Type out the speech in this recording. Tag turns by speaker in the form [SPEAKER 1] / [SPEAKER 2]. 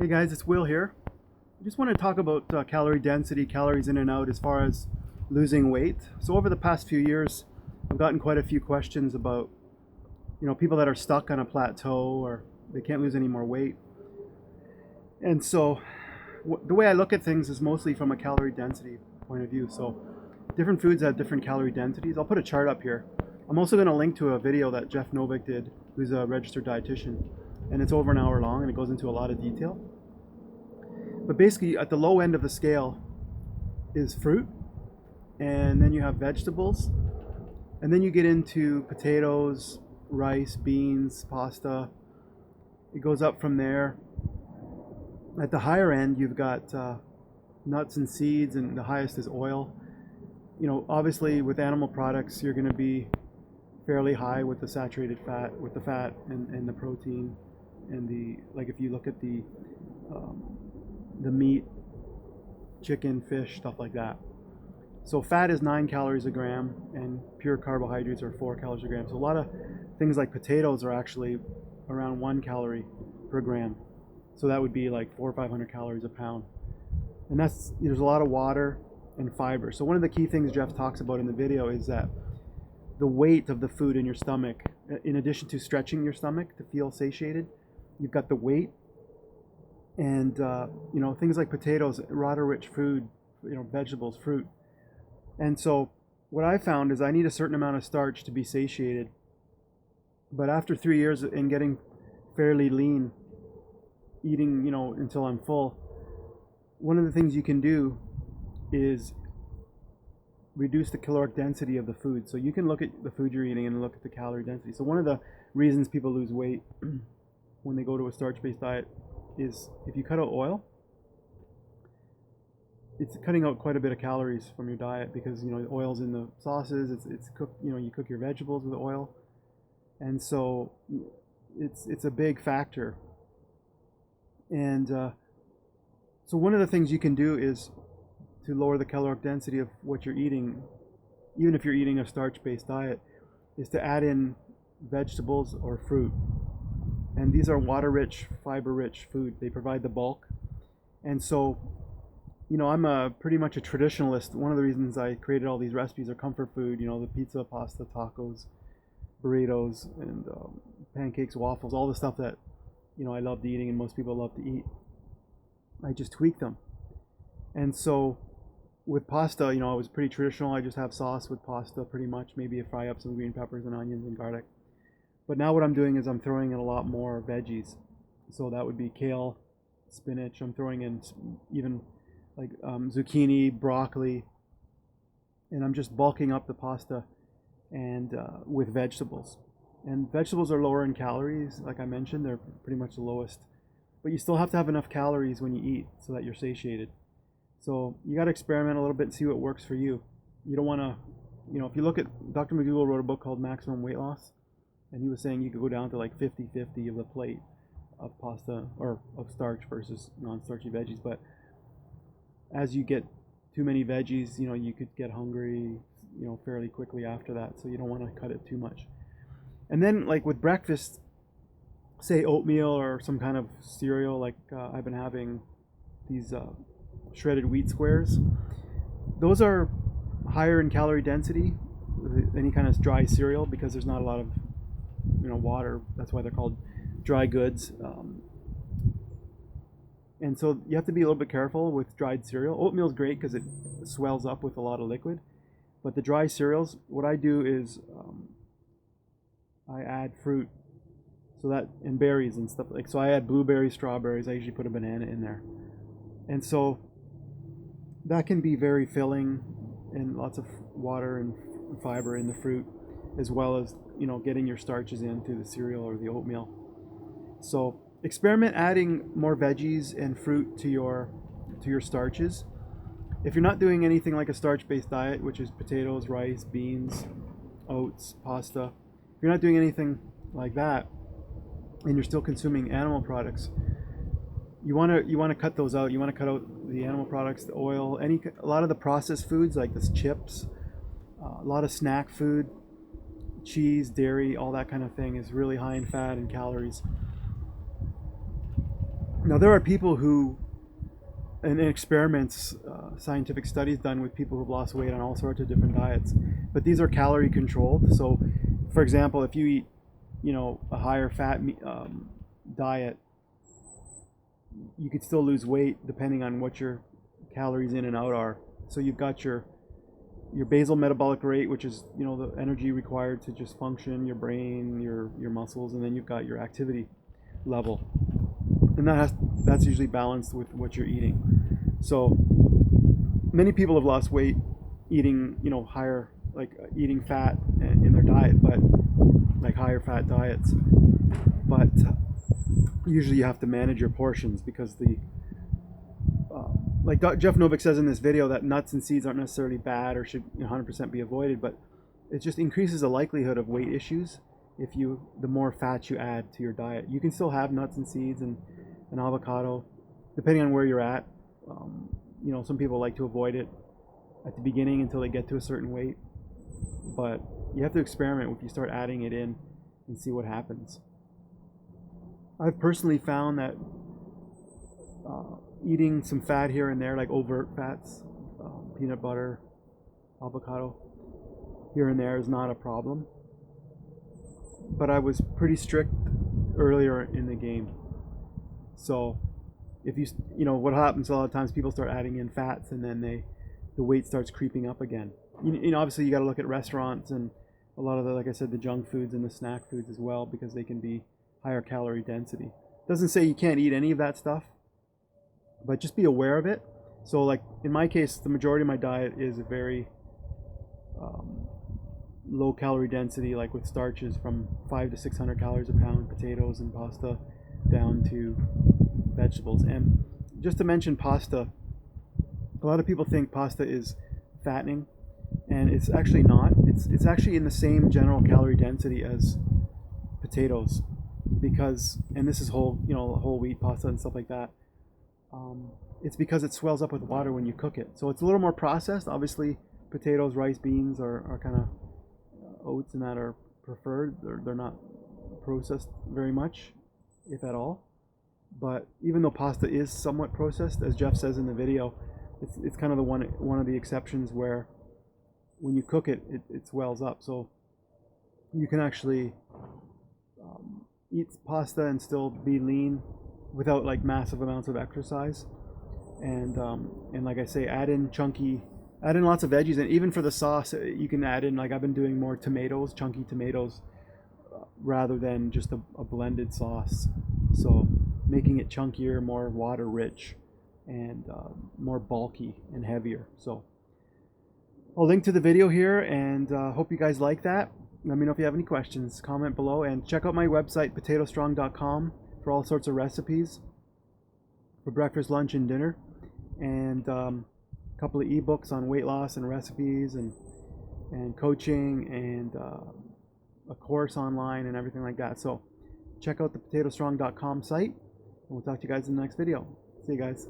[SPEAKER 1] Hey guys, it's Will here. I just want to talk about calorie density, calories in and out as far as losing weight. So over the past few years, I've gotten quite a few questions about, people that are stuck on a plateau or they can't lose any more weight. And so the way I look at things is mostly from a calorie density point of view. So different foods have different calorie densities. I'll put a chart up here. I'm also going to link to a video that Jeff Novick did, who's a registered dietitian, and it's over an hour long and it goes into a lot of detail. But basically, at the low end of the scale is fruit, and then you have vegetables, and then you get into potatoes, rice, beans, pasta. It goes up from there. At the higher end, you've got nuts and seeds, and the highest is oil. Obviously, with animal products, you're going to be fairly high with the saturated fat, with the fat and the protein, and like if you look at the meat, chicken, fish, stuff like that. So fat is 9 calories a gram, and pure carbohydrates are 4 calories a gram. So a lot of things like potatoes are actually around 1 calorie per gram. So that would be like 400 or 500 calories a pound. And there's a lot of water and fiber. So one of the key things Jeff talks about in the video is that the weight of the food in your stomach, in addition to stretching your stomach to feel satiated, you've got the weight. And things like potatoes, water-rich food, vegetables, fruit. And so what I found is I need a certain amount of starch to be satiated. But after 3 years in getting fairly lean, eating until I'm full, one of the things you can do is reduce the caloric density of the food. So you can look at the food you're eating and look at the calorie density. So one of the reasons people lose weight when they go to a starch-based diet is if you cut out oil, it's cutting out quite a bit of calories from your diet because oil's in the sauces. It's cooked. You cook your vegetables with oil, and so it's a big factor. And so one of the things you can do is to lower the caloric density of what you're eating, even if you're eating a starch-based diet, is to add in vegetables or fruit. And these are water-rich, fiber-rich food. They provide the bulk. And so, I'm pretty much a traditionalist. One of the reasons I created all these recipes are comfort food, the pizza, pasta, tacos, burritos, and pancakes, waffles, all the stuff that, I loved eating and most people love to eat. I just tweak them. And so with pasta, I was pretty traditional. I just have sauce with pasta pretty much, maybe I fry up some green peppers and onions and garlic. But now what I'm doing is I'm throwing in a lot more veggies. So that would be kale, spinach. I'm throwing in even like zucchini, broccoli, and I'm just bulking up the pasta and with vegetables. And vegetables are lower in calories, like I mentioned. They're pretty much the lowest. But you still have to have enough calories when you eat so that you're satiated. So you got to experiment a little bit and see what works for you. You don't want to, if you look at, Dr. McDougall wrote a book called Maximum Weight Loss. And he was saying you could go down to like 50-50 of the plate of pasta or of starch versus non-starchy veggies. But as you get too many veggies, you could get hungry, fairly quickly after that. So you don't want to cut it too much. And then like with breakfast, say oatmeal or some kind of cereal, like I've been having these shredded wheat squares. Those are higher in calorie density than any kind of dry cereal because there's not a lot of water. That's why they're called dry goods. And so you have to be a little bit careful with dried cereal. Oatmeal is great because it swells up with a lot of liquid. But the dry cereals, what I do is I add fruit, and berries and stuff like. So I add blueberries, strawberries. I usually put a banana in there, and so that can be very filling and lots of water and fiber in the fruit, as well as getting your starches in through the cereal or the oatmeal. So experiment adding more veggies and fruit to your starches. If you're not doing anything like a starch-based diet, which is potatoes, rice, beans, oats, pasta, if you're not doing anything like that, and you're still consuming animal products, you want to cut those out. You want to cut out the animal products, the oil, a lot of the processed foods like the chips, a lot of snack food, cheese, dairy, all that kind of thing is really high in fat and calories. Now there are people who, in experiments, scientific studies done with people who've lost weight on all sorts of different diets, but these are calorie controlled. So, for example, if you eat, a higher fat diet, you could still lose weight depending on what your calories in and out are. So you've got your basal metabolic rate, which is the energy required to just function, your brain, your muscles, and then you've got your activity level, and that's usually balanced with what you're eating. So many people have lost weight eating higher, like eating fat in their diet, but like higher fat diets. But usually you have to manage your portions because like Jeff Novick says in this video, that nuts and seeds aren't necessarily bad or should 100% be avoided, but it just increases the likelihood of weight issues if the more fat you add to your diet. You can still have nuts and seeds and avocado, depending on where you're at. Some people like to avoid it at the beginning until they get to a certain weight, but you have to experiment if you start adding it in and see what happens. I've personally found that eating some fat here and there, like overt fats, peanut butter, avocado, here and there is not a problem. But I was pretty strict earlier in the game. So if what happens a lot of times, people start adding in fats and then the weight starts creeping up again. Obviously you got to look at restaurants and a lot of like I said, the junk foods and the snack foods as well, because they can be higher calorie density. Doesn't say you can't eat any of that stuff, but just be aware of it. So like in my case, the majority of my diet is a very low calorie density, like with starches from 500 to 600 calories a pound, potatoes and pasta, down to vegetables. And just to mention pasta, a lot of people think pasta is fattening, and it's actually not. It's actually in the same general calorie density as potatoes, because, and this is whole wheat pasta and stuff like that. It's because it swells up with water when you cook it. So it's a little more processed. Obviously, potatoes, rice, beans are kind of oats and that are preferred. They're not processed very much, if at all. But even though pasta is somewhat processed, as Jeff says in the video, it's kind of one of the exceptions where when you cook it, it swells up. So you can actually eat pasta and still be lean without like massive amounts of exercise. And like I say, add in lots of veggies, and even for the sauce, you can add in, like I've been doing more tomatoes, chunky tomatoes, rather than just a blended sauce. So making it chunkier, more water rich, and more bulky and heavier. So I'll link to the video here, and hope you guys like that. Let me know if you have any questions. Comment below, and check out my website, potatostrong.com, for all sorts of recipes for breakfast, lunch, and dinner, and a couple of ebooks on weight loss and recipes and coaching, and a course online and everything like that. So check out the potatostrong.com site, and we'll talk to you guys in the next video. See you guys.